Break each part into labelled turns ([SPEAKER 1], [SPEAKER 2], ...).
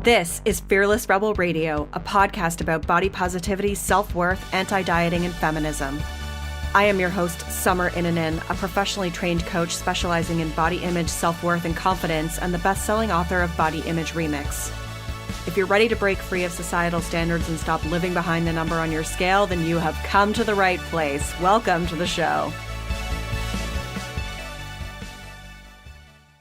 [SPEAKER 1] This is Fearless Rebel Radio, a podcast about body positivity, self-worth, anti-dieting, and feminism. I am your host, Summer Inanen, a professionally trained coach specializing in body image, self-worth, and confidence, and the best-selling author of Body Image Remix. If you're ready to break free of societal standards and stop living behind the number on your scale, then you have come to the right place. Welcome to the show.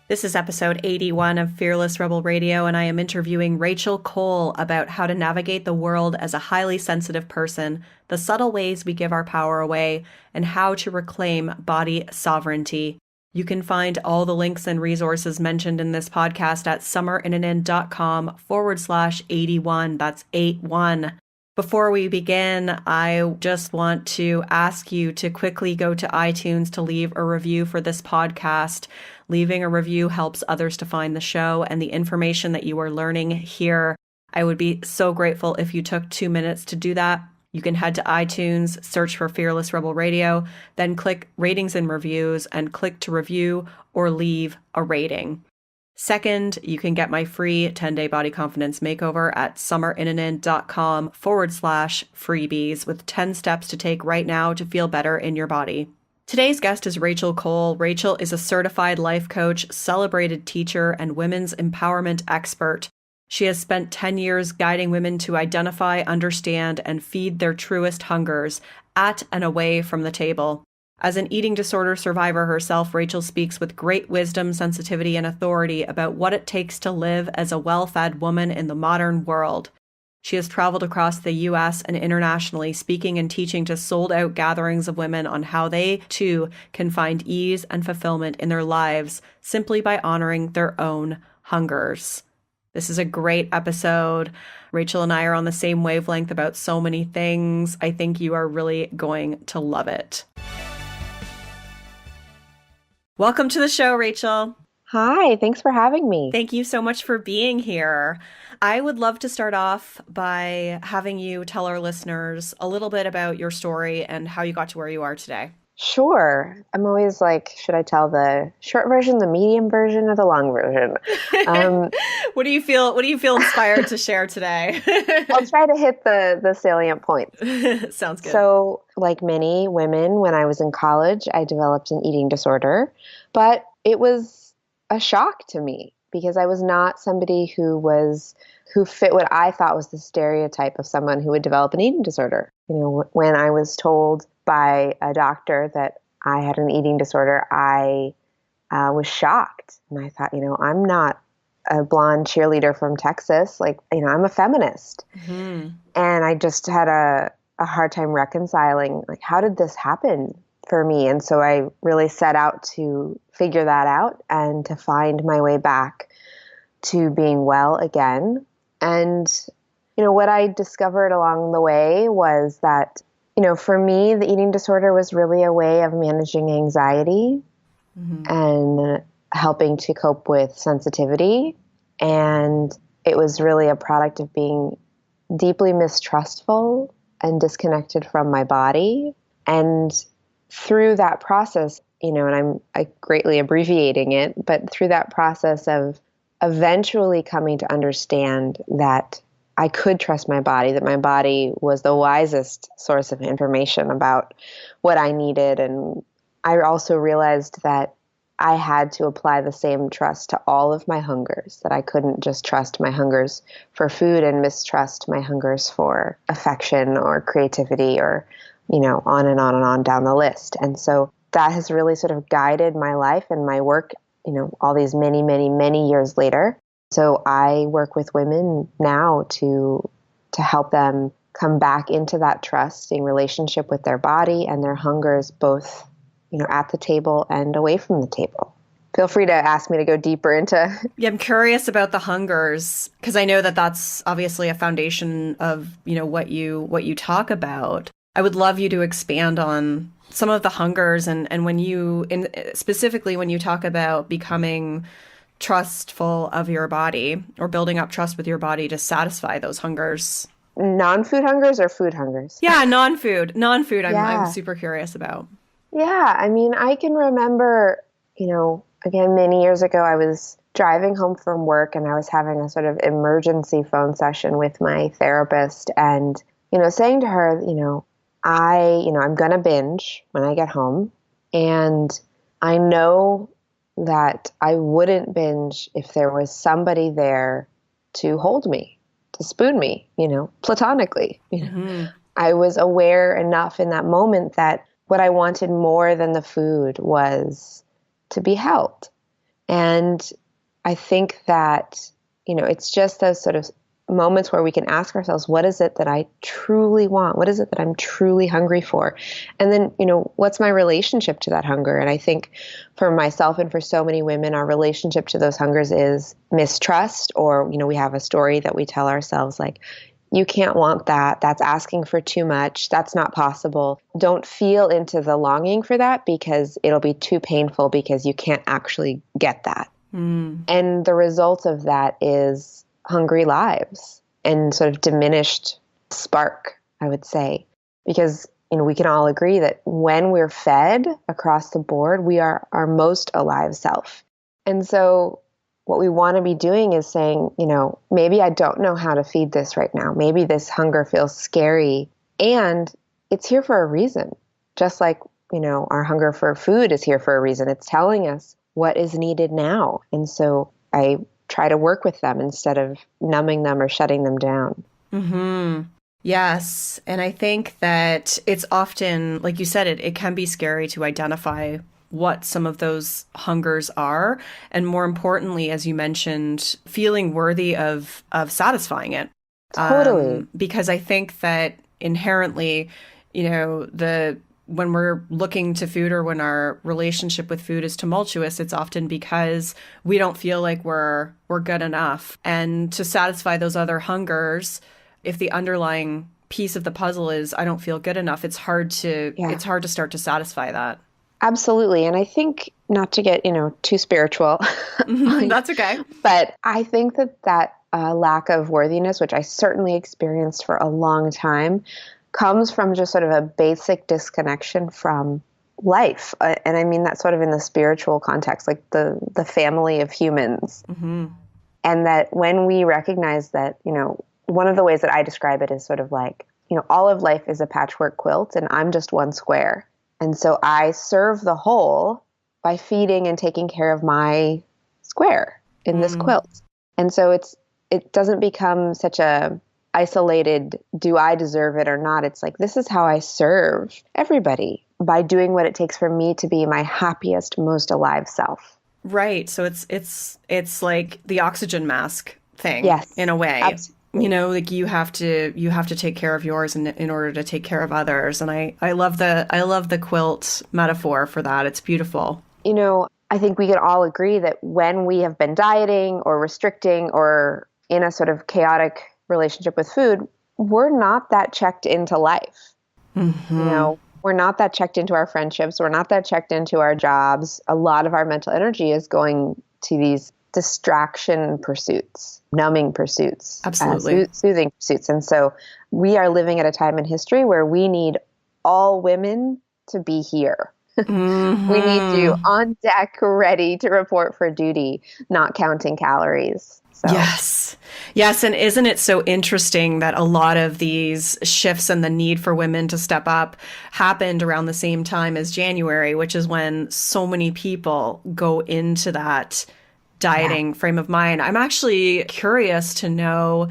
[SPEAKER 1] This is episode 81 of Fearless Rebel Radio, and I am interviewing Rachel Cole about how to navigate the world as a highly sensitive person, the subtle ways we give our power away, and how to reclaim body sovereignty. You can find all the links and resources mentioned in this podcast at summerinanen.com/81. That's 81. Before we begin, I just want to ask you to quickly go to iTunes to leave a review for this podcast. Leaving a review helps others to find the show and the information that you are learning here. I would be so grateful if you took 2 minutes to do that. You can head to iTunes, search for Fearless Rebel Radio, then click Ratings and Reviews and click to review or leave a rating. Second, you can get my free 10-day body confidence makeover at summerinanen.com/freebies with 10 steps to take right now to feel better in your body. Today's guest is Rachel Cole. Rachel is a certified life coach, celebrated teacher, and women's empowerment expert. She has spent 10 years guiding women to identify, understand, and feed their truest hungers at and away from the table. As an eating disorder survivor herself, Rachel speaks with great wisdom, sensitivity, and authority about what it takes to live as a well-fed woman in the modern world. She has traveled across the U.S. and internationally, speaking and teaching to sold-out gatherings of women on how they, too, can find ease and fulfillment in their lives simply by honoring their own hungers. This is a great episode. Rachel and I are on the same wavelength about so many things. I think you are really going to love it. Welcome to the show, Rachel.
[SPEAKER 2] Hi, thanks for having me.
[SPEAKER 1] Thank you so much for being here. I would love to start off by having you tell our listeners a little bit about your story and how you got to where you are today.
[SPEAKER 2] Sure. I'm always like, should I tell the short version, the medium version, or the long version?
[SPEAKER 1] What do you feel inspired to share today?
[SPEAKER 2] I'll try to hit the salient points.
[SPEAKER 1] Sounds good.
[SPEAKER 2] So, like many women, when I was in college, I developed an eating disorder, but it was a shock to me because I was not somebody who fit what I thought was the stereotype of someone who would develop an eating disorder. You know, when I was told by a doctor that I had an eating disorder, I was shocked. And I thought, I'm not a blonde cheerleader from Texas. I'm a feminist. Mm-hmm. And I just had a hard time reconciling, how did this happen for me? And so I really set out to figure that out and to find my way back to being well again. And, what I discovered along the way was that, for me, the eating disorder was really a way of managing anxiety and helping to cope with sensitivity. And it was really a product of being deeply mistrustful and disconnected from my body. And through that process, and I'm greatly abbreviating it, but through that process of eventually coming to understand that I could trust my body, that my body was the wisest source of information about what I needed. And I also realized that I had to apply the same trust to all of my hungers, that I couldn't just trust my hungers for food and mistrust my hungers for affection or creativity or, on and on and on down the list. And so that has really sort of guided my life and my work, all these many, many, many years later. So I work with women now to help them come back into that trusting relationship with their body and their hungers, both, at the table and away from the table. Feel free to ask me to go deeper into.
[SPEAKER 1] Yeah, I'm curious about the hungers because I know that that's obviously a foundation of, what you talk about. I would love you to expand on some of the hungers and specifically when you talk about becoming trustful of your body or building up trust with your body to satisfy those hungers.
[SPEAKER 2] Non-food hungers or food hungers?
[SPEAKER 1] Yeah, non-food. Non-food I'm super curious about.
[SPEAKER 2] Yeah, I can remember, again, many years ago, I was driving home from work and I was having a sort of emergency phone session with my therapist and, saying to her, I'm going to binge when I get home. And I know that I wouldn't binge if there was somebody there to hold me, to spoon me, platonically. I was aware enough in that moment that what I wanted more than the food was to be held. And I think that, it's just those sort of moments where we can ask ourselves, what is it that I truly want? What is it that I'm truly hungry for? And then, what's my relationship to that hunger? And I think for myself and for so many women, our relationship to those hungers is mistrust, or, we have a story that we tell ourselves like, you can't want that. That's asking for too much. That's not possible. Don't feel into the longing for that because it'll be too painful because you can't actually get that. And the result of that is hungry lives and sort of diminished spark, I would say, because, we can all agree that when we're fed across the board, we are our most alive self. And so what we want to be doing is saying, maybe I don't know how to feed this right now. Maybe this hunger feels scary and it's here for a reason. Just like, our hunger for food is here for a reason. It's telling us what is needed now. And so I try to work with them instead of numbing them or shutting them down.
[SPEAKER 1] Mm-hmm. Yes. And I think that it's often, like you said, it can be scary to identify what some of those hungers are. And more importantly, as you mentioned, feeling worthy of satisfying it.
[SPEAKER 2] Totally.
[SPEAKER 1] Because I think that inherently, when we're looking to food or when our relationship with food is tumultuous, it's often because we don't feel like we're good enough. And to satisfy those other hungers, if the underlying piece of the puzzle is I don't feel good enough, it's hard to start to satisfy that.
[SPEAKER 2] Absolutely. And I think, not to get, too spiritual.
[SPEAKER 1] That's okay.
[SPEAKER 2] But I think that lack of worthiness, which I certainly experienced for a long time, comes from just sort of a basic disconnection from life. And I mean that sort of in the spiritual context, like the family of humans. Mm-hmm. And that when we recognize that, one of the ways that I describe it is sort of like, all of life is a patchwork quilt and I'm just one square. And so I serve the whole by feeding and taking care of my square in this quilt. And so it doesn't become such a isolated, do I deserve it or not? It's like, this is how I serve everybody by doing what it takes for me to be my happiest, most alive self.
[SPEAKER 1] Right. So it's like the oxygen mask thing,
[SPEAKER 2] yes,
[SPEAKER 1] in a way.
[SPEAKER 2] Absolutely.
[SPEAKER 1] Like you have to take care of yours in order to take care of others. And I love the quilt metaphor for that. It's beautiful.
[SPEAKER 2] I think we can all agree that when we have been dieting or restricting or in a sort of chaotic relationship with food, we're not that checked into life. Mm-hmm. We're not that checked into our friendships. We're not that checked into our jobs. A lot of our mental energy is going to these distraction pursuits, numbing pursuits,
[SPEAKER 1] absolutely,
[SPEAKER 2] soothing pursuits. And so we are living at a time in history where we need all women to be here. Mm-hmm. We need you on deck, ready to report for duty, not counting calories. So.
[SPEAKER 1] Yes. And isn't it so interesting that a lot of these shifts and the need for women to step up happened around the same time as January, which is when so many people go into that dieting frame of mind. I'm actually curious to know,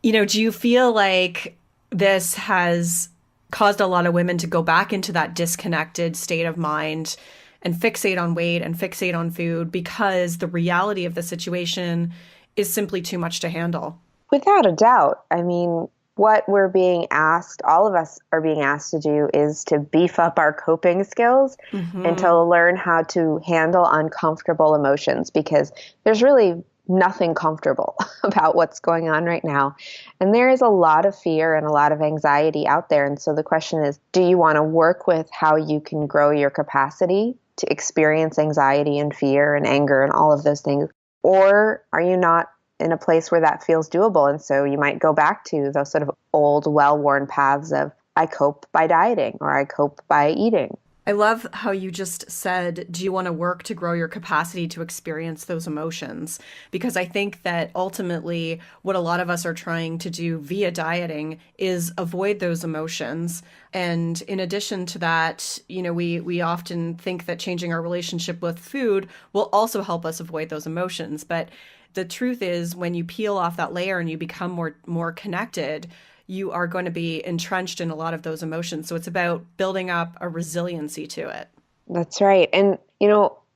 [SPEAKER 1] do you feel like this has caused a lot of women to go back into that disconnected state of mind and fixate on weight and fixate on food because the reality of the situation is simply too much to handle?
[SPEAKER 2] Without a doubt. I mean, what we're being asked, all of us are being asked to do is to beef up our coping skills and to learn how to handle uncomfortable emotions, because there's really nothing comfortable about what's going on right now. And there is a lot of fear and a lot of anxiety out there. And so the question is, do you want to work with how you can grow your capacity to experience anxiety and fear and anger and all of those things? Or are you not in a place where that feels doable? And so you might go back to those sort of old, well-worn paths of, I cope by dieting or I cope by eating.
[SPEAKER 1] I love how you just said, do you want to work to grow your capacity to experience those emotions? Because I think that ultimately what a lot of us are trying to do via dieting is avoid those emotions. And in addition to that, we often think that changing our relationship with food will also help us avoid those emotions. But the truth is, when you peel off that layer and you become more connected, you are going to be entrenched in a lot of those emotions. So it's about building up a resiliency to it.
[SPEAKER 2] That's right. And,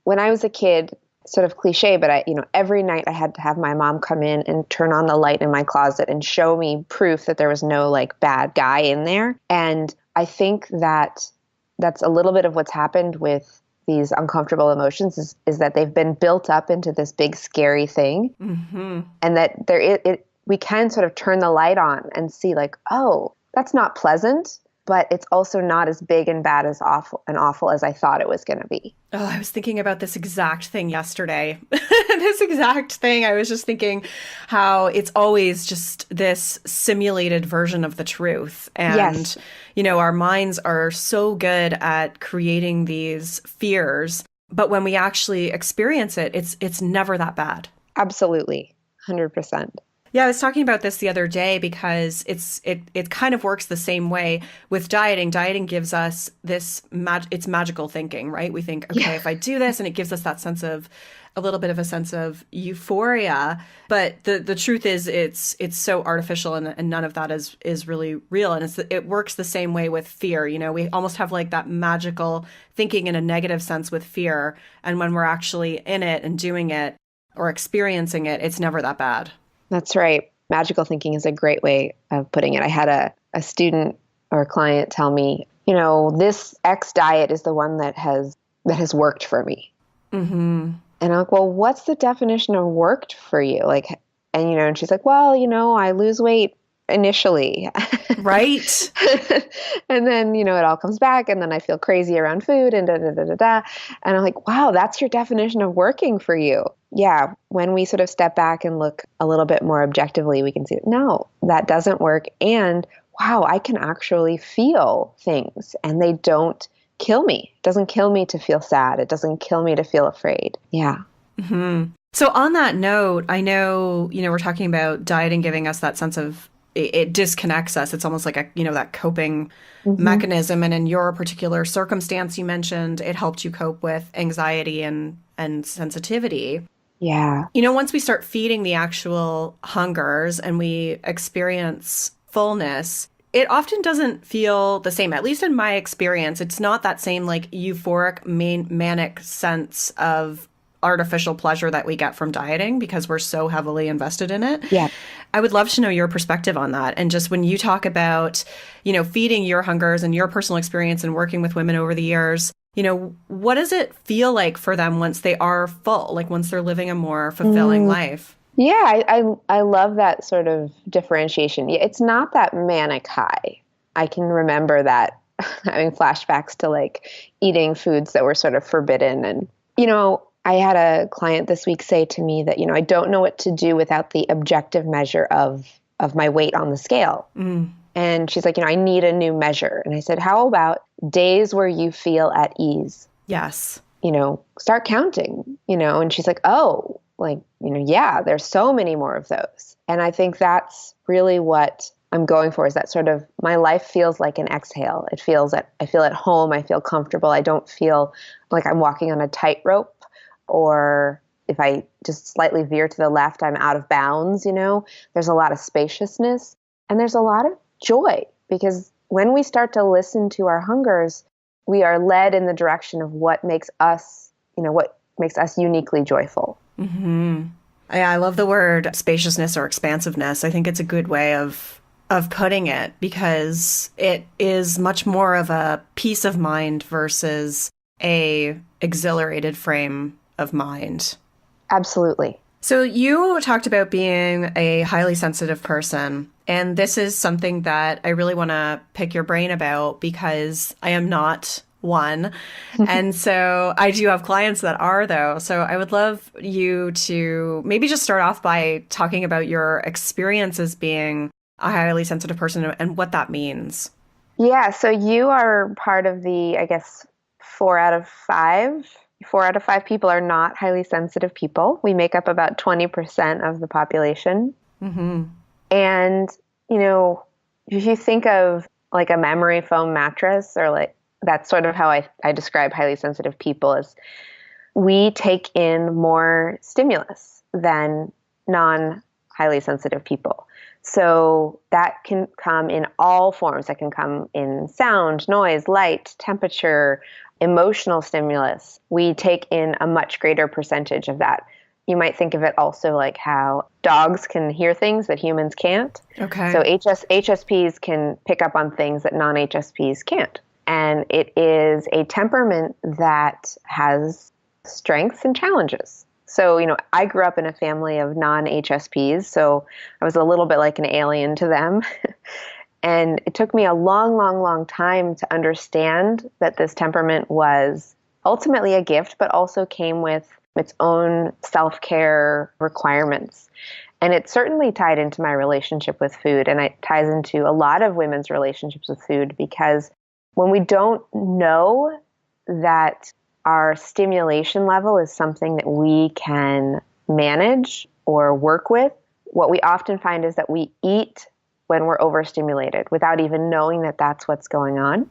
[SPEAKER 2] when I was a kid, sort of cliche, but every night I had to have my mom come in and turn on the light in my closet and show me proof that there was no like bad guy in there. And I think that that's a little bit of what's happened with these uncomfortable emotions is that they've been built up into this big scary thing.
[SPEAKER 1] Mm-hmm.
[SPEAKER 2] And that we can sort of turn the light on and see like, oh, that's not pleasant, but it's also not as big and bad as awful as I thought it was going to be.
[SPEAKER 1] Oh, I was thinking about this exact thing yesterday. This exact thing. I was just thinking how it's always just this simulated version of the truth. And,
[SPEAKER 2] Yes.
[SPEAKER 1] Our minds are so good at creating these fears, but when we actually experience it, it's never that bad.
[SPEAKER 2] Absolutely. 100%.
[SPEAKER 1] Yeah, I was talking about this the other day because it kind of works the same way with dieting. Dieting gives us this it's magical thinking, right? We think, okay, if I do this, and it gives us that sense of a little bit of a sense of euphoria. But the truth is it's so artificial, and none of that is really real. And it works the same way with fear. We almost have like that magical thinking in a negative sense with fear. And when we're actually in it and doing it or experiencing it, it's never that bad.
[SPEAKER 2] That's right. Magical thinking is a great way of putting it. I had a student or a client tell me, this X diet is the one that has worked for me.
[SPEAKER 1] Mm-hmm.
[SPEAKER 2] And I'm like, well, what's the definition of worked for you? Like, and she's like, well, I lose weight initially.
[SPEAKER 1] Right.
[SPEAKER 2] And then, it all comes back, and then I feel crazy around food and da, da, da, da, da. And I'm like, wow, that's your definition of working for you. Yeah. When we sort of step back and look a little bit more objectively, we can see, no, that doesn't work. And wow, I can actually feel things and they don't kill me. It doesn't kill me to feel sad. It doesn't kill me to feel afraid. Yeah.
[SPEAKER 1] Mm-hmm. So on that note, I know, we're talking about dieting giving us that sense of it disconnects us. It's almost like that coping mechanism. And in your particular circumstance, you mentioned it helped you cope with anxiety and sensitivity.
[SPEAKER 2] Yeah.
[SPEAKER 1] Once we start feeding the actual hungers and we experience fullness, it often doesn't feel the same. At least in my experience, it's not that same like euphoric, manic sense of artificial pleasure that we get from dieting because we're so heavily invested in it.
[SPEAKER 2] Yeah.
[SPEAKER 1] I would love to know your perspective on that. And just when you talk about, feeding your hungers and your personal experience and working with women over the years, what does it feel like for them once they are full, like once they're living a more fulfilling life?
[SPEAKER 2] Yeah, I love that sort of differentiation. It's not that manic high. I can remember that having flashbacks to like eating foods that were sort of forbidden. And, I had a client this week say to me that, I don't know what to do without the objective measure of my weight on the scale. Mm. And she's like, I need a new measure. And I said, how about days where you feel at ease?
[SPEAKER 1] Yes.
[SPEAKER 2] Start counting, and she's like, oh, like, yeah, there's so many more of those. And I think that's really what I'm going for, is that sort of my life feels like an exhale. It feels that I feel at home. I feel comfortable. I don't feel like I'm walking on a tightrope, or if I just slightly veer to the left, I'm out of bounds. There's a lot of spaciousness and there's a lot of joy, because when we start to listen to our hungers, we are led in the direction of what makes us uniquely joyful.
[SPEAKER 1] Mm-hmm. Yeah, I love the word spaciousness or expansiveness. I think it's a good way of putting it, because it is much more of a peace of mind versus a exhilarated frame of mind.
[SPEAKER 2] Absolutely.
[SPEAKER 1] So you talked about being a highly sensitive person, and this is something that I really want to pick your brain about because I am not one. And so I do have clients that are, though. So I would love you to maybe just start off by talking about your experience as being a highly sensitive person and what that means.
[SPEAKER 2] Yeah. So you are part of the, I guess, Four out of five people are not highly sensitive people. We make up about 20% of the population.
[SPEAKER 1] Mm-hmm.
[SPEAKER 2] And, if you think of like a memory foam mattress, or like, that's sort of how I describe highly sensitive people, is we take in more stimulus than non-highly sensitive people. So that can come in all forms. That can come in sound, noise, light, temperature, emotional stimulus. We take in a much greater percentage of that. You might think of it also like how dogs can hear things that humans can't.
[SPEAKER 1] Okay.
[SPEAKER 2] So HSPs can pick up on things that non-HSPs can't. And it is a temperament that has strengths and challenges. So, I grew up in a family of non-HSPs, so I was a little bit like an alien to them. And it took me a long, long, long time to understand that this temperament was ultimately a gift, but also came with its own self-care requirements. And it certainly tied into my relationship with food, and it ties into a lot of women's relationships with food, because when we don't know that our stimulation level is something that we can manage or work with, what we often find is that we eat when we're overstimulated without even knowing that that's what's going on,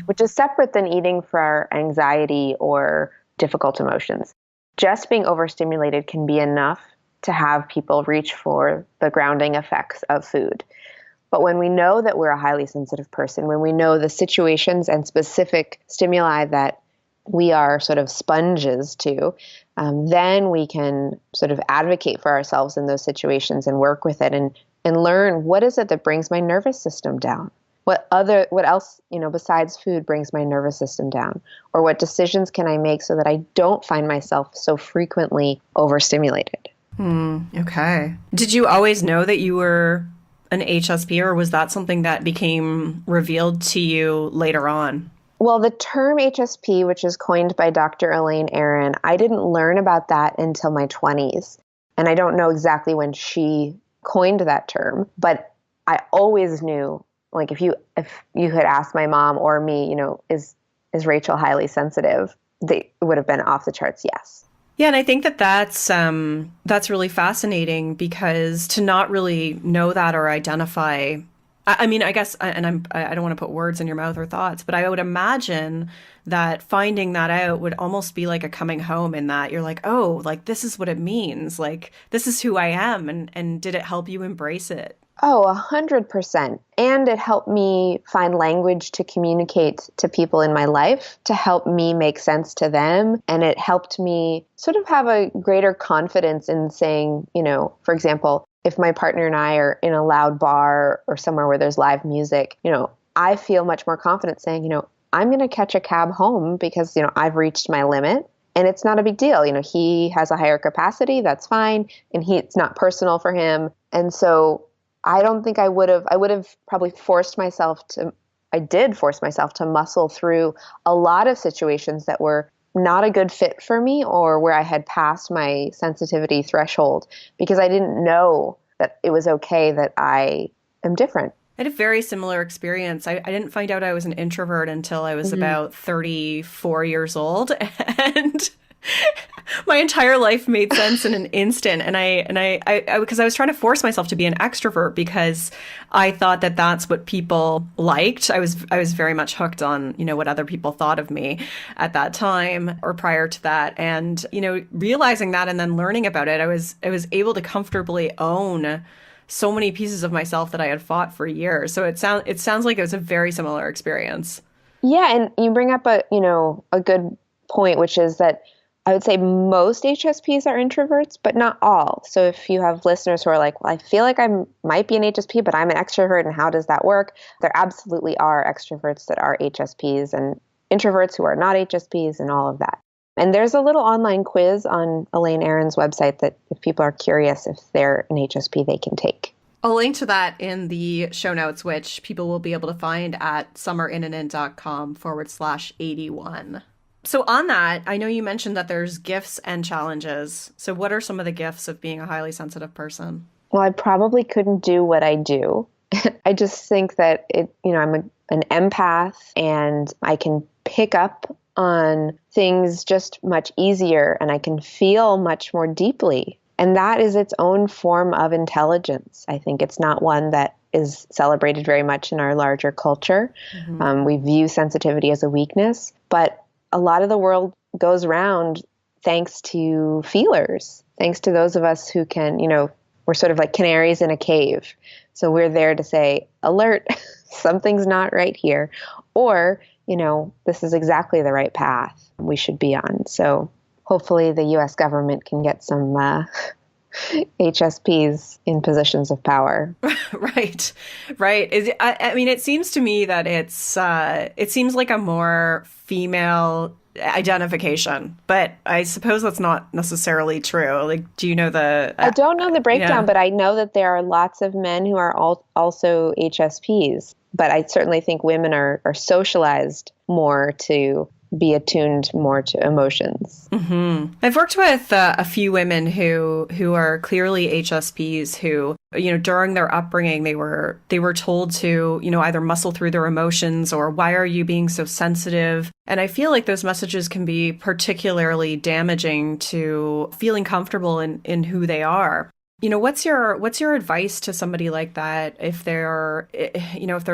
[SPEAKER 2] which is separate than eating for our anxiety or difficult emotions. Just being overstimulated can be enough to have people reach for the grounding effects of food. But when we know that we're a highly sensitive person, when we know the situations and specific stimuli that we are sort of sponges to, then we can sort of advocate for ourselves in those situations and work with it and learn, what is it that brings my nervous system down? What else, besides food brings my nervous system down? Or what decisions can I make so that I don't find myself so frequently overstimulated?
[SPEAKER 1] Okay. Did you always know that you were an HSP, or was that something that became revealed to you later on?
[SPEAKER 2] Well, the term HSP, which is coined by Dr. Elaine Aron, I didn't learn about that until my 20s. And I don't know exactly when she coined that term, but I always knew, like, if you had asked my mom or me, is Rachel highly sensitive? They would have been off the charts, yes.
[SPEAKER 1] Yeah, and I think that's really fascinating, because to not really know that or identify, I mean, I guess, and I don't want to put words in your mouth or thoughts, but I would imagine that finding that out would almost be like a coming home, in that you're like, oh, like, this is what it means. Like, this is who I am. And did it help you embrace it?
[SPEAKER 2] Oh, 100%. And it helped me find language to communicate to people in my life, to help me make sense to them. And it helped me sort of have a greater confidence in saying, for example, if my partner and I are in a loud bar or somewhere where there's live music, I feel much more confident saying, I'm going to catch a cab home because, I've reached my limit. And it's not a big deal. He has a higher capacity. That's fine. And it's not personal for him. And so I don't think I would have probably I did force myself to muscle through a lot of situations that were not a good fit for me, or where I had passed my sensitivity threshold, because I didn't know that it was okay that I am different.
[SPEAKER 1] I had a very similar experience. I didn't find out I was an introvert until I was about 34 years old. And my entire life made sense in an instant. And I because I was trying to force myself to be an extrovert, because I thought that that's what people liked. I was very much hooked on, what other people thought of me at that time or prior to that. And, realizing that and then learning about it, I was able to comfortably own so many pieces of myself that I had fought for years. So it sounds like it was a very similar experience.
[SPEAKER 2] Yeah. And you bring up a good point, which is that I would say most HSPs are introverts, but not all. So if you have listeners who are like, well, I feel like I might be an HSP, but I'm an extrovert, and how does that work? There absolutely are extroverts that are HSPs, and introverts who are not HSPs, and all of that. And there's a little online quiz on Elaine Aron's website that if people are curious if they're an HSP, they can take.
[SPEAKER 1] I'll link to that in the show notes, which people will be able to find at summerinandin.com/81. So on that, I know you mentioned that there's gifts and challenges. So what are some of the gifts of being a highly sensitive person?
[SPEAKER 2] Well, I probably couldn't do what I do. I just think that I'm an empath, and I can pick up on things just much easier, and I can feel much more deeply. And that is its own form of intelligence. I think it's not one that is celebrated very much in our larger culture. We view sensitivity as a weakness, but a lot of the world goes around thanks to feelers, thanks to those of us who can, we're sort of like canaries in a cave. So we're there to say, alert, something's not right here. Or, this is exactly the right path we should be on. So hopefully the US government can get some HSPs in positions of power.
[SPEAKER 1] Right. I mean, it seems to me that it seems like a more female identification, but I suppose that's not necessarily true. Like, do you know
[SPEAKER 2] I don't know the breakdown, but I know that there are lots of men who are also HSPs. But I certainly think women are socialized more to be attuned more to emotions.
[SPEAKER 1] Mm-hmm. I've worked with a few women who are clearly HSPs who, during their upbringing, they were told to, either muscle through their emotions or why are you being so sensitive? And I feel like those messages can be particularly damaging to feeling comfortable in who they are. What's your advice to somebody like that if they're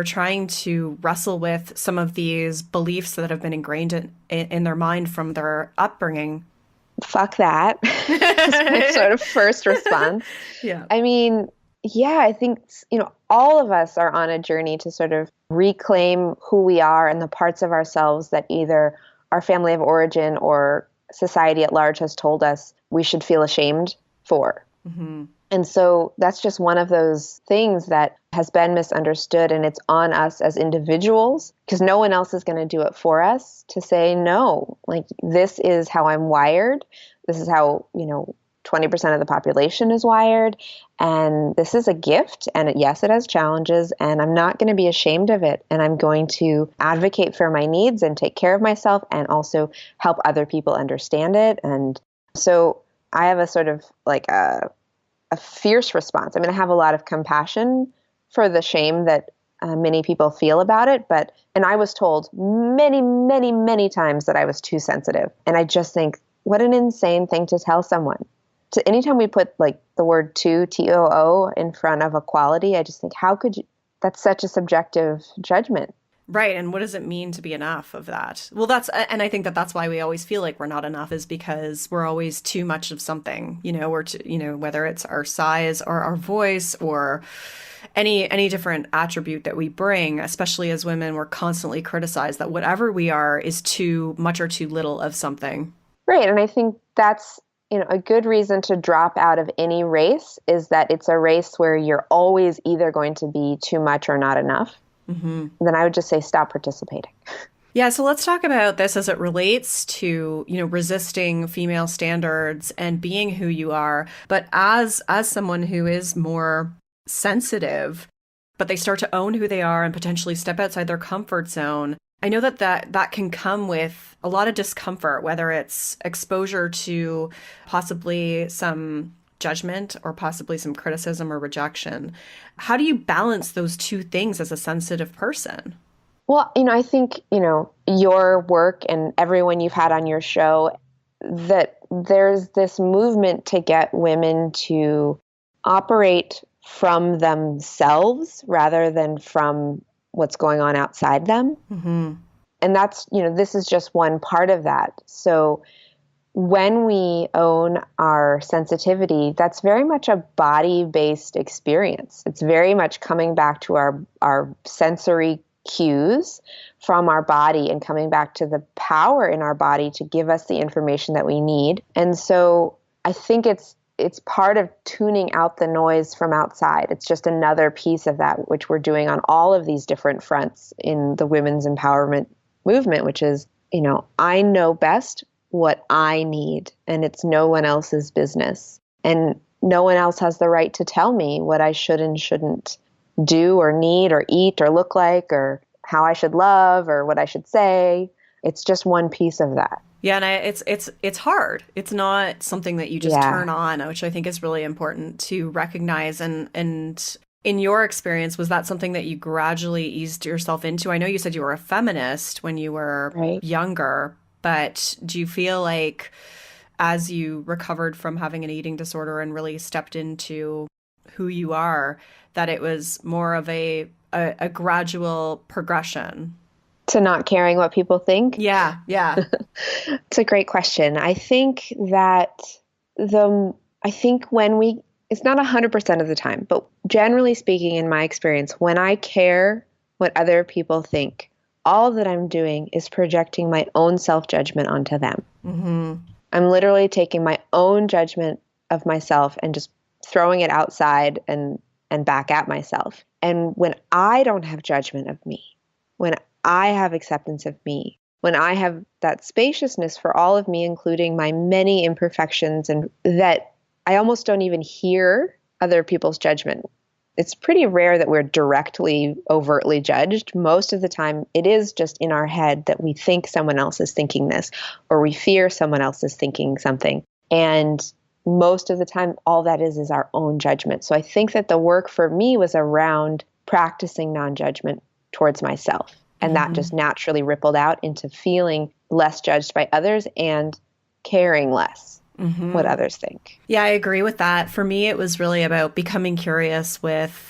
[SPEAKER 1] trying to wrestle with some of these beliefs that have been ingrained in their mind from their upbringing?
[SPEAKER 2] Fuck that. That's my sort of first response.
[SPEAKER 1] Yeah.
[SPEAKER 2] I mean, yeah, I think, all of us are on a journey to sort of reclaim who we are and the parts of ourselves that either our family of origin or society at large has told us we should feel ashamed for.
[SPEAKER 1] Mm-hmm.
[SPEAKER 2] And so that's just one of those things that has been misunderstood, and it's on us as individuals because no one else is going to do it for us to say, no, like this is how I'm wired. This is how, 20% of the population is wired. And this is a gift. And yes, it has challenges, and I'm not going to be ashamed of it. And I'm going to advocate for my needs and take care of myself and also help other people understand it. And so I have a sort of like a fierce response. I mean, I have a lot of compassion for the shame that many people feel about it. And I was told many, many, many times that I was too sensitive. And I just think, what an insane thing to tell someone. Anytime we put like the word too, T-O-O, in front of a quality, I just think, how could you? That's such a subjective judgment.
[SPEAKER 1] Right. And what does it mean to be enough of that? Well, and I think that's why we always feel like we're not enough, is because we're always too much of something, whether it's our size or our voice or any different attribute that we bring, especially as women, we're constantly criticized that whatever we are is too much or too little of something. Right.
[SPEAKER 2] And I think that's, a good reason to drop out of any race is that it's a race where you're always either going to be too much or not enough. Mm-hmm. Then I would just say stop participating.
[SPEAKER 1] Yeah, so let's talk about this as it relates to, resisting female standards and being who you are. But as someone who is more sensitive, but they start to own who they are and potentially step outside their comfort zone, I know that can come with a lot of discomfort, whether it's exposure to possibly some judgment or possibly some criticism or rejection. How do you balance those two things as a sensitive person?
[SPEAKER 2] Well, I think, your work and everyone you've had on your show, that there's this movement to get women to operate from themselves rather than from what's going on outside them. Mm-hmm. And that's, this is just one part of that. So when we own our sensitivity, that's very much a body-based experience. It's very much coming back to our sensory cues from our body and coming back to the power in our body to give us the information that we need. And so I think it's part of tuning out the noise from outside. It's just another piece of that, which we're doing on all of these different fronts in the women's empowerment movement, which is, I know best what I need, and it's no one else's business. And no one else has the right to tell me what I should and shouldn't do or need or eat or look like or how I should love or what I should say. It's just one piece of that.
[SPEAKER 1] Yeah, and it's hard. It's not something that you just turn on, which I think is really important to recognize. And in your experience, was that something that you gradually eased yourself into? I know you said you were a feminist when you were younger, But do you feel like as you recovered from having an eating disorder and really stepped into who you are, that it was more of a gradual progression?
[SPEAKER 2] To not caring what people think?
[SPEAKER 1] Yeah, yeah.
[SPEAKER 2] It's a great question. I think that it's not 100% of the time, but generally speaking, in my experience, when I care what other people think, all that I'm doing is projecting my own self-judgment onto them.
[SPEAKER 1] Mm-hmm.
[SPEAKER 2] I'm literally taking my own judgment of myself and just throwing it outside and back at myself. And when I don't have judgment of me, when I have acceptance of me, when I have that spaciousness for all of me, including my many imperfections, and that I almost don't even hear other people's judgment. It's pretty rare that we're directly, overtly judged. Most of the time, it is just in our head that we think someone else is thinking this, or we fear someone else is thinking something. And most of the time, all that is our own judgment. So I think that the work for me was around practicing non-judgment towards myself. And that just naturally rippled out into feeling less judged by others and caring less what others think.
[SPEAKER 1] Yeah, I agree with that. For me, it was really about becoming curious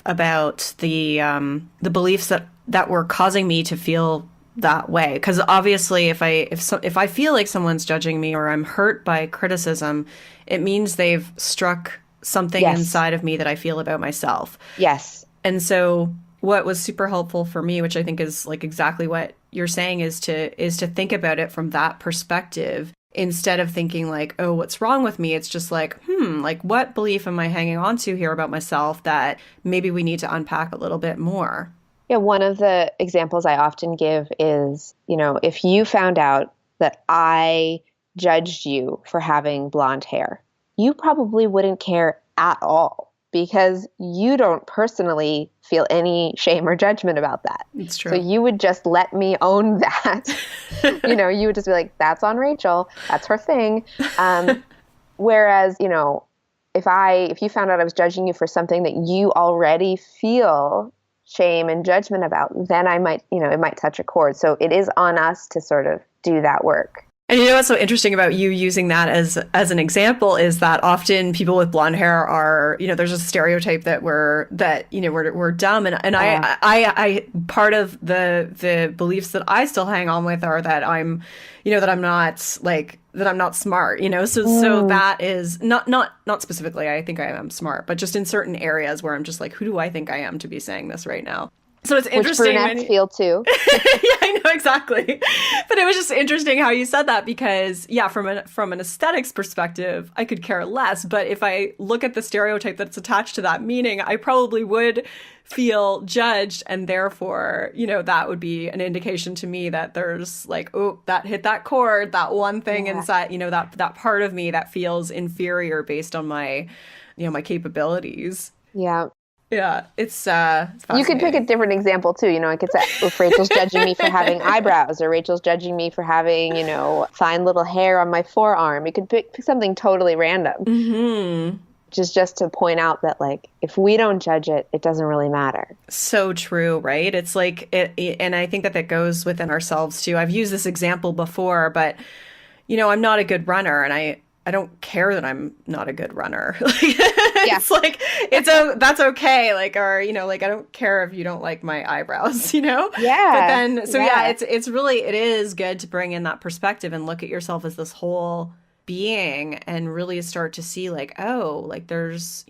[SPEAKER 1] about the beliefs that were causing me to feel that way. Because obviously, if I feel like someone's judging me or I'm hurt by criticism, it means they've struck something inside of me that I feel about myself.
[SPEAKER 2] Yes.
[SPEAKER 1] And so what was super helpful for me, which I think is like exactly what you're saying, is to think about it from that perspective instead of thinking like, oh, what's wrong with me? It's just like, like what belief am I hanging on to here about myself that maybe we need to unpack a little bit more?
[SPEAKER 2] Yeah, one of the examples I often give is, if you found out that I judged you for having blonde hair, you probably wouldn't care at all, because you don't personally feel any shame or judgment about that.
[SPEAKER 1] It's true.
[SPEAKER 2] So you would just let me own that. You would just be like, that's on Rachel. That's her thing. Whereas, if you found out I was judging you for something that you already feel shame and judgment about, then I might, it might touch a chord. So it is on us to sort of do that work.
[SPEAKER 1] And what's so interesting about you using that as an example is that often people with blonde hair are, there's a stereotype that we're dumb, and I part of the beliefs that I still hang on with are that I'm not smart, so that is not specifically, I think I am smart, but just in certain areas where I'm just like, who do I think I am to be saying this right now? So it's interesting.
[SPEAKER 2] Which brunettes feel too.
[SPEAKER 1] Yeah, I know, exactly. But it was just interesting how you said that because, yeah, from an aesthetics perspective, I could care less. But if I look at the stereotype that's attached to that meaning, I probably would feel judged. And therefore, that would be an indication to me that there's like, oh, that hit that chord, that one thing inside, that part of me that feels inferior based on my, my capabilities.
[SPEAKER 2] Yeah.
[SPEAKER 1] Yeah, it's
[SPEAKER 2] you could pick a different example too. I could say if Rachel's judging me for having eyebrows, or Rachel's judging me for having, fine little hair on my forearm. You could pick something totally random.
[SPEAKER 1] Mm-hmm.
[SPEAKER 2] Just to point out that, like, if we don't judge it, it doesn't really matter.
[SPEAKER 1] So true, right? It's like, and I think that goes within ourselves too. I've used this example before, but, I'm not a good runner, and I don't care that I'm not a good runner. It's like, that's okay. Like, or, I don't care if you don't like my eyebrows,
[SPEAKER 2] Yeah.
[SPEAKER 1] But then, it's really, it is good to bring in that perspective and look at yourself as this whole being and really start to see like, oh, like there's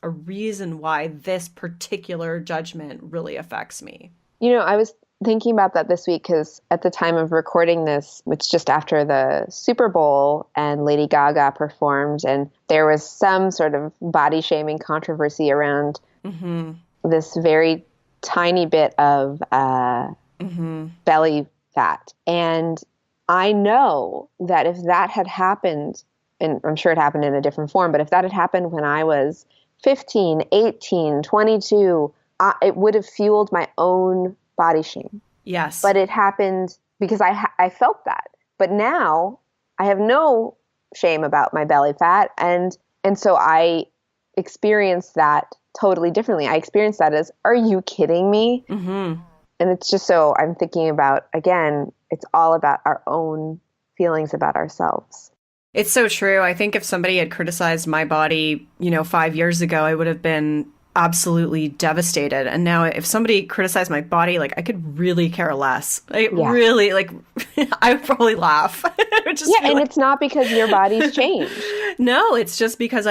[SPEAKER 1] a reason why this particular judgment really affects me.
[SPEAKER 2] I was thinking about that this week because at the time of recording this, it's just after the Super Bowl and Lady Gaga performed, and there was some sort of body shaming controversy around this very tiny bit of belly fat. And I know that if that had happened, and I'm sure it happened in a different form, but if that had happened when I was 15, 18, 22, it would have fueled my own body shame.
[SPEAKER 1] Yes.
[SPEAKER 2] But it happened because I felt that. But now I have no shame about my belly fat. And so I experienced that totally differently. I experienced that as, are you kidding me? Mm-hmm. And it's just so I'm thinking about, again, it's all about our own feelings about ourselves.
[SPEAKER 1] It's so true. I think if somebody had criticized my body, 5 years ago, I would have been absolutely devastated. And now if somebody criticized my body, like I could really care less. Really, like I would probably laugh.
[SPEAKER 2] And it's not because your body's changed.
[SPEAKER 1] No, it's just because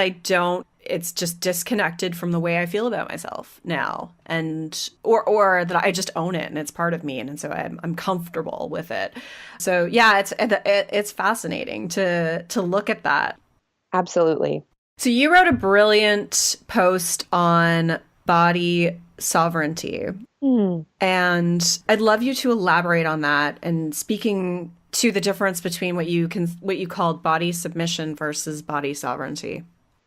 [SPEAKER 1] it's just disconnected from the way I feel about myself now, and or that I just own it and it's part of me, and so I'm comfortable with it. So yeah, it's fascinating to look at that.
[SPEAKER 2] Absolutely.
[SPEAKER 1] So you wrote a brilliant post on body sovereignty, and I'd love you to elaborate on that, and speaking to the difference between what you called body submission versus body sovereignty.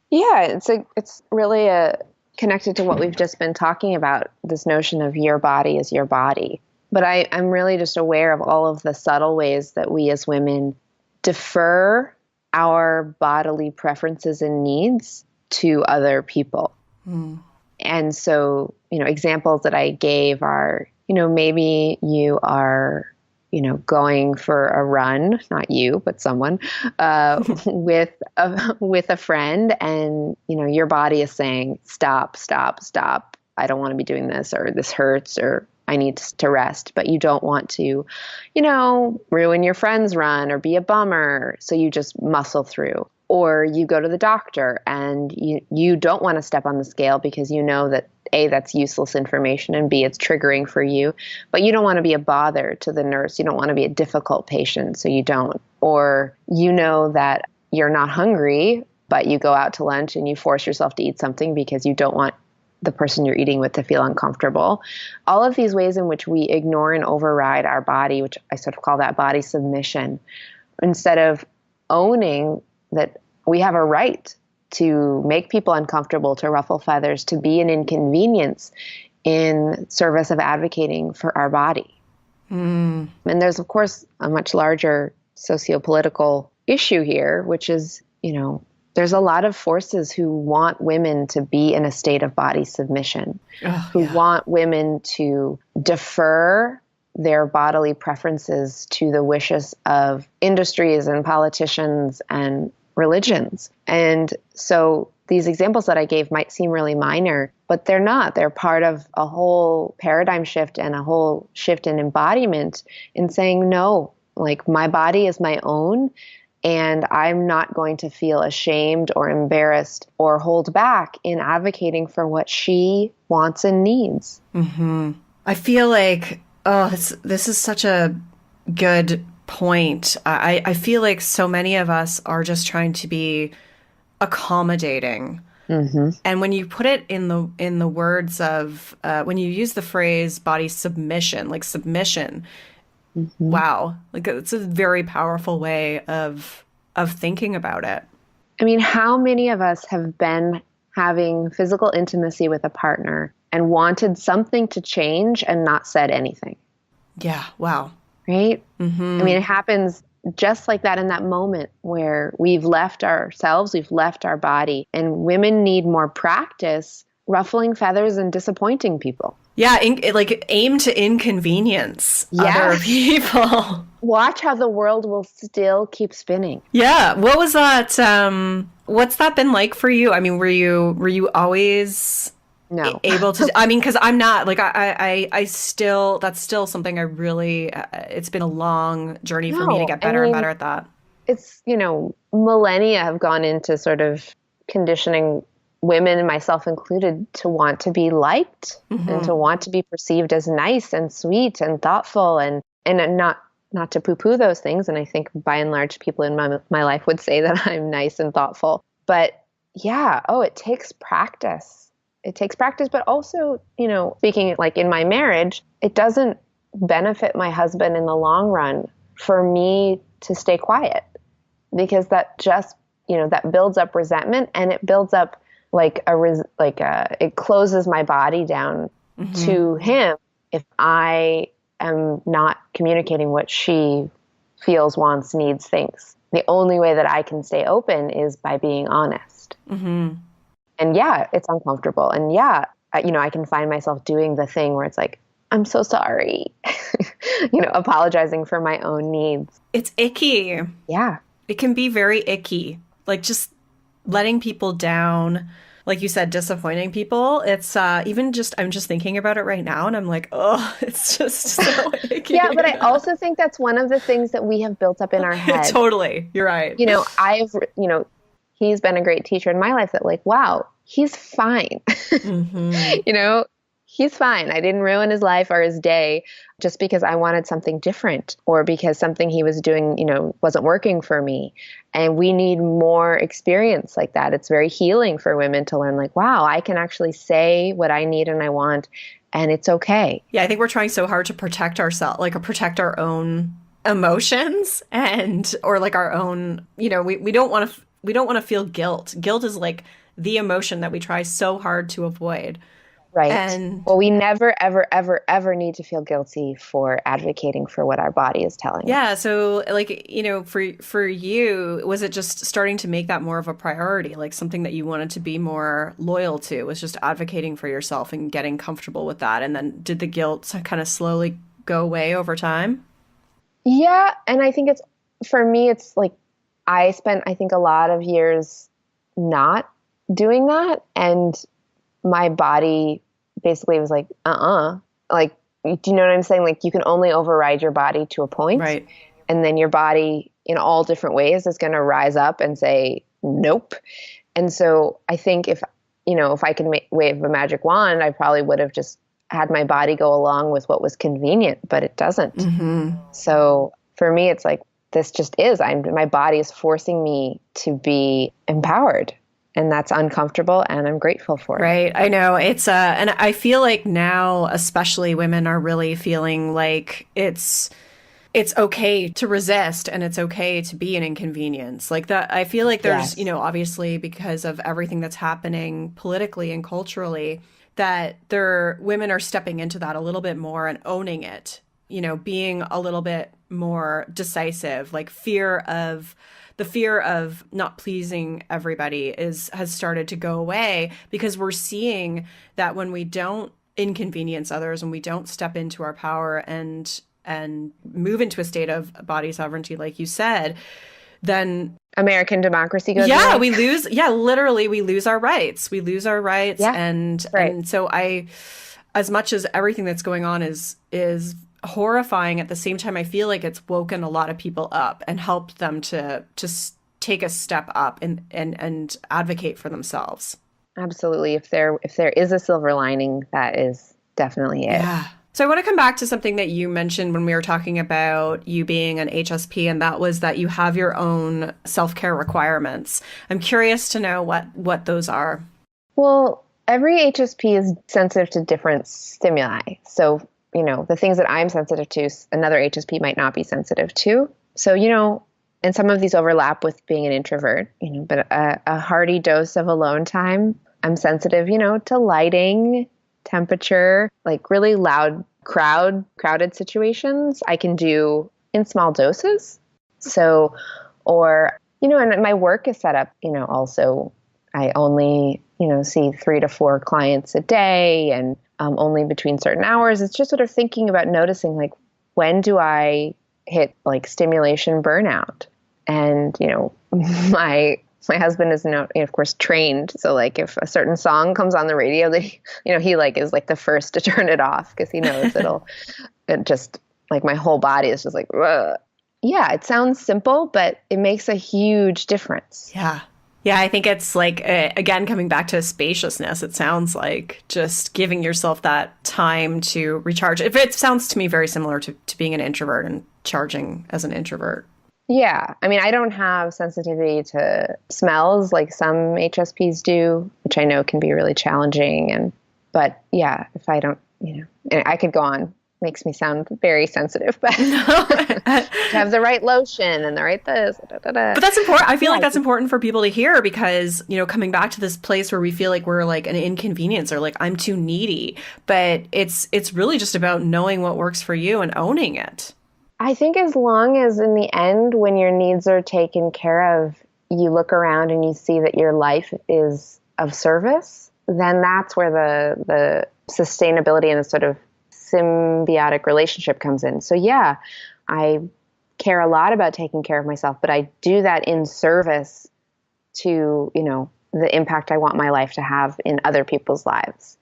[SPEAKER 2] Yeah, it's really connected to what we've just been talking about, this notion of your body is your body. But I'm really just aware of all of the subtle ways that we as women defer our bodily preferences and needs to other people. And so, examples that I gave are, maybe you are going for a run, not you, but someone, with a friend, and, your body is saying, stop, stop, stop. I don't want to be doing this, or this hurts, or I need to rest. But you don't want to, ruin your friend's run or be a bummer. So you just muscle through. Or you go to the doctor and you don't want to step on the scale because you know that A, that's useless information, and B, it's triggering for you. But you don't want to be a bother to the nurse. You don't want to be a difficult patient, so you don't. Or you know that you're not hungry, but you go out to lunch and you force yourself to eat something because you don't want the person you're eating with to feel uncomfortable. All of these ways in which we ignore and override our body, which I sort of call that body submission, instead of owning that we have a right to make people uncomfortable, to ruffle feathers, to be an inconvenience in service of advocating for our body. And there's, of course, a much larger sociopolitical issue here, which is, there's a lot of forces who want women to be in a state of body submission, who want women to defer their bodily preferences to the wishes of industries and politicians and religions. And so these examples that I gave might seem really minor, but they're not. They're part of a whole paradigm shift and a whole shift in embodiment in saying, no, like my body is my own, and I'm not going to feel ashamed or embarrassed or hold back in advocating for what she wants and needs.
[SPEAKER 1] I feel like, this is such a good point. I feel like so many of us are just trying to be accommodating. And when you put it in the words of, when you use the phrase body submission, like submission, wow, like it's a very powerful way of thinking about it.
[SPEAKER 2] I mean, how many of us have been having physical intimacy with a partner and wanted something to change and not said anything?
[SPEAKER 1] Yeah, wow.
[SPEAKER 2] Right? I mean, it happens just like that in that moment where we've left ourselves, we've left our body, and women need more practice ruffling feathers and disappointing people.
[SPEAKER 1] Yeah, like aim to inconvenience other people.
[SPEAKER 2] Watch how the world will still keep spinning.
[SPEAKER 1] Yeah. What was that? What's that been like for you? I mean, were you always able to? I mean, because I'm not like I still, that's still something I really. It's been a long journey for me to get better and better at that.
[SPEAKER 2] It's millennia have gone into sort of conditioning women, and myself included, to want to be liked and to want to be perceived as nice and sweet and thoughtful, and not to poo-poo those things. And I think by and large, people in my life would say that I'm nice and thoughtful. But yeah, it takes practice. It takes practice, but also, speaking like in my marriage, it doesn't benefit my husband in the long run for me to stay quiet, because that just, that builds up resentment, and it builds up it closes my body down to him if I am not communicating what she feels, wants, needs, thinks. The only way that I can stay open is by being honest. And yeah, it's uncomfortable. And yeah, I can find myself doing the thing where it's like, I'm so sorry. Apologizing for my own needs.
[SPEAKER 1] It's icky.
[SPEAKER 2] Yeah.
[SPEAKER 1] It can be very icky. Like just letting people down, like you said, disappointing people. It's I'm just thinking about it right now and I'm like, oh, it's just so icky.
[SPEAKER 2] Yeah, but I also think that's one of the things that we have built up in our head.
[SPEAKER 1] Totally. You're right.
[SPEAKER 2] He's been a great teacher in my life that like, wow, he's fine.
[SPEAKER 1] Mm-hmm.
[SPEAKER 2] He's fine. I didn't ruin his life or his day just because I wanted something different or because something he was doing, wasn't working for me. And we need more experience like that. It's very healing for women to learn like, wow, I can actually say what I need and I want, and it's okay.
[SPEAKER 1] Yeah, I think we're trying so hard to protect ourselves, like protect our own emotions or like our own, we don't want to feel guilt. Guilt is like the emotion that we try so hard to avoid.
[SPEAKER 2] Right. Well, we never, ever, ever, ever need to feel guilty for advocating for what our body is telling us.
[SPEAKER 1] Yeah. So like, for you, was it just starting to make that more of a priority, like something that you wanted to be more loyal to, was just advocating for yourself and getting comfortable with that? And then did the guilt kind of slowly go away over time?
[SPEAKER 2] Yeah. And I think for me, it's like I spent, I think, a lot of years not doing that. And my body basically was like, like, do you know what I'm saying? Like you can only override your body to a point.
[SPEAKER 1] Right.
[SPEAKER 2] And then your body in all different ways is going to rise up and say, nope. And so I think if I could wave a magic wand, I probably would have just had my body go along with what was convenient, but it doesn't.
[SPEAKER 1] Mm-hmm.
[SPEAKER 2] So for me, it's like, this just is, my body is forcing me to be empowered. And that's uncomfortable, and I'm grateful for it.
[SPEAKER 1] Right. I know. It's and I feel like now, especially women are really feeling like it's okay to resist and it's okay to be an inconvenience. Like that, I feel like there's,
[SPEAKER 2] Yes.
[SPEAKER 1] Obviously because of everything that's happening politically and culturally, that women are stepping into that a little bit more and owning it, being a little bit more decisive, like the fear of not pleasing everybody has started to go away, because we're seeing that when we don't inconvenience others, when we don't step into our power and move into a state of body sovereignty, like you said, then
[SPEAKER 2] American democracy goes away.
[SPEAKER 1] we lose. Yeah, literally, we lose our rights. We lose our rights.
[SPEAKER 2] Yeah,
[SPEAKER 1] and
[SPEAKER 2] right.
[SPEAKER 1] And so as much as everything that's going on is horrifying, at the same time I feel like it's woken a lot of people up and helped them to take a step up and advocate for themselves.
[SPEAKER 2] Absolutely. If there is a silver lining, that is definitely it.
[SPEAKER 1] Yeah. So I want to come back to something that you mentioned when we were talking about you being an HSP, and that was that you have your own self-care requirements. I'm curious to know what those are.
[SPEAKER 2] Well, every HSP is sensitive to different stimuli. So the things that I'm sensitive to, another HSP might not be sensitive to. So, and some of these overlap with being an introvert, but a hearty dose of alone time. I'm sensitive, to lighting, temperature, like really loud crowded situations I can do in small doses. So, or, and my work is set up, also I only, see 3 to 4 clients a day, and only between certain hours. It's just sort of thinking about noticing, like, when do I hit like stimulation burnout? And, my husband is now, of course, trained. So like if a certain song comes on the radio that he like is like the first to turn it off, because he knows it just like my whole body is just like, ugh. Yeah, it sounds simple, but it makes a huge difference.
[SPEAKER 1] Yeah. Yeah, I think it's like, again, coming back to spaciousness, it sounds like just giving yourself that time to recharge. It sounds to me very similar to being an introvert and charging as an introvert.
[SPEAKER 2] Yeah. I mean, I don't have sensitivity to smells like some HSPs do, which I know can be really challenging. But yeah, if I don't, and I could go on. Makes me sound very sensitive, but to have the right lotion and the right this.
[SPEAKER 1] But that's important. I feel like that's important for people to hear, because, coming back to this place where we feel like we're like an inconvenience or like I'm too needy, but it's really just about knowing what works for you and owning it.
[SPEAKER 2] I think as long as in the end, when your needs are taken care of, you look around and you see that your life is of service, then that's where the sustainability and the sort of symbiotic relationship comes in. So yeah, I care a lot about taking care of myself, but I do that in service to, the impact I want my life to have in other people's lives.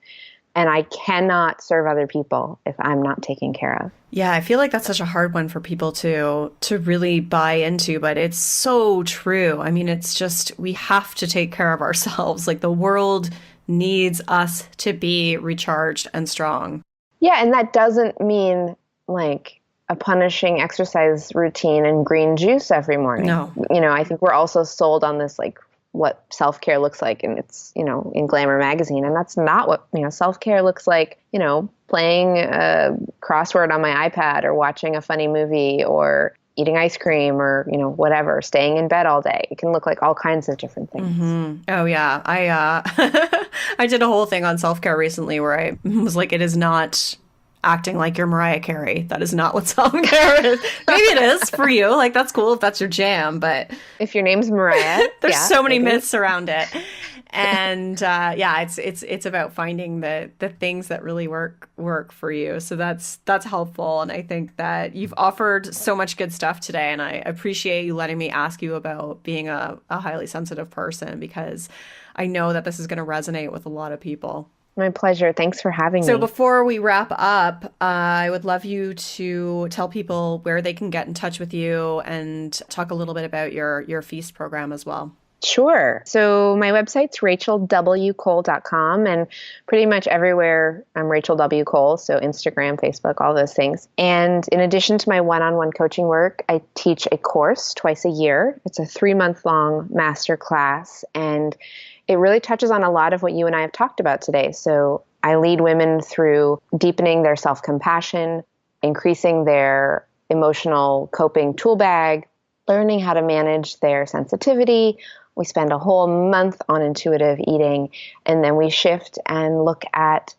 [SPEAKER 2] And I cannot serve other people if I'm not taken care of.
[SPEAKER 1] Yeah, I feel like that's such a hard one for people to really buy into, but it's so true. I mean, it's just, we have to take care of ourselves. Like, the world needs us to be recharged and strong.
[SPEAKER 2] Yeah, and that doesn't mean like a punishing exercise routine and green juice every morning.
[SPEAKER 1] No.
[SPEAKER 2] I think we're also sold on this, like, what self-care looks like, and it's, in Glamour magazine. And that's not what, self-care looks like, playing a crossword on my iPad or watching a funny movie or eating ice cream or, whatever, staying in bed all day. It can look like all kinds of different things.
[SPEAKER 1] Mm-hmm. Oh yeah. I did a whole thing on self-care recently where I was like, it is not acting like you're Mariah Carey. That is not what self-care is. Maybe it is for you. Like, that's cool if that's your jam, but
[SPEAKER 2] if your name's Mariah,
[SPEAKER 1] there's so many myths around it. And it's about finding the things that really work for you. So that's helpful. And I think that you've offered so much good stuff today. And I appreciate you letting me ask you about being a highly sensitive person, because I know that this is going to resonate with a lot of people.
[SPEAKER 2] My pleasure. Thanks for having me.
[SPEAKER 1] So before we wrap up, I would love you to tell people where they can get in touch with you and talk a little bit about your Feast program as well.
[SPEAKER 2] Sure. So my website's rachelwcole.com, and pretty much everywhere I'm Rachel W. Cole, so Instagram, Facebook, all those things. And in addition to my one-on-one coaching work, I teach a course twice a year. It's a 3-month-long master class, and it really touches on a lot of what you and I have talked about today. So I lead women through deepening their self-compassion, increasing their emotional coping tool bag, learning how to manage their sensitivity. We spend a whole month on intuitive eating, and then we shift and look at,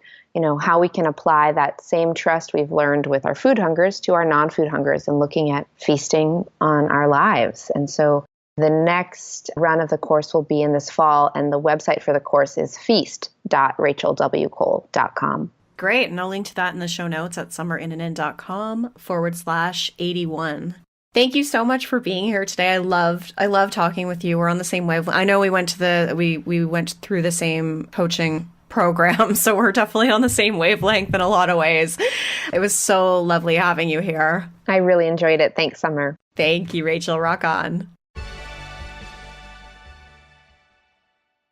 [SPEAKER 2] how we can apply that same trust we've learned with our food hungers to our non-food hungers, and looking at feasting on our lives. And so the next run of the course will be in this fall, and the website for the course is feast.rachelwcole.com.
[SPEAKER 1] Great. And I'll link to that in the show notes at summerinnanen.com/81. Thank you so much for being here today. I love talking with you. We're on the same wavelength. I know we went through the same coaching program, so we're definitely on the same wavelength in a lot of ways. It was so lovely having you here.
[SPEAKER 2] I really enjoyed it. Thanks, Summer.
[SPEAKER 1] Thank you, Rachel. Rock on.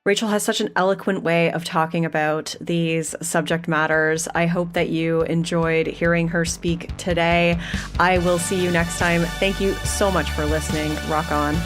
[SPEAKER 1] Rachel has such an eloquent way of talking about these subject matters. I hope that you enjoyed hearing her speak today. I will see you next time. Thank you so much for listening. Rock on.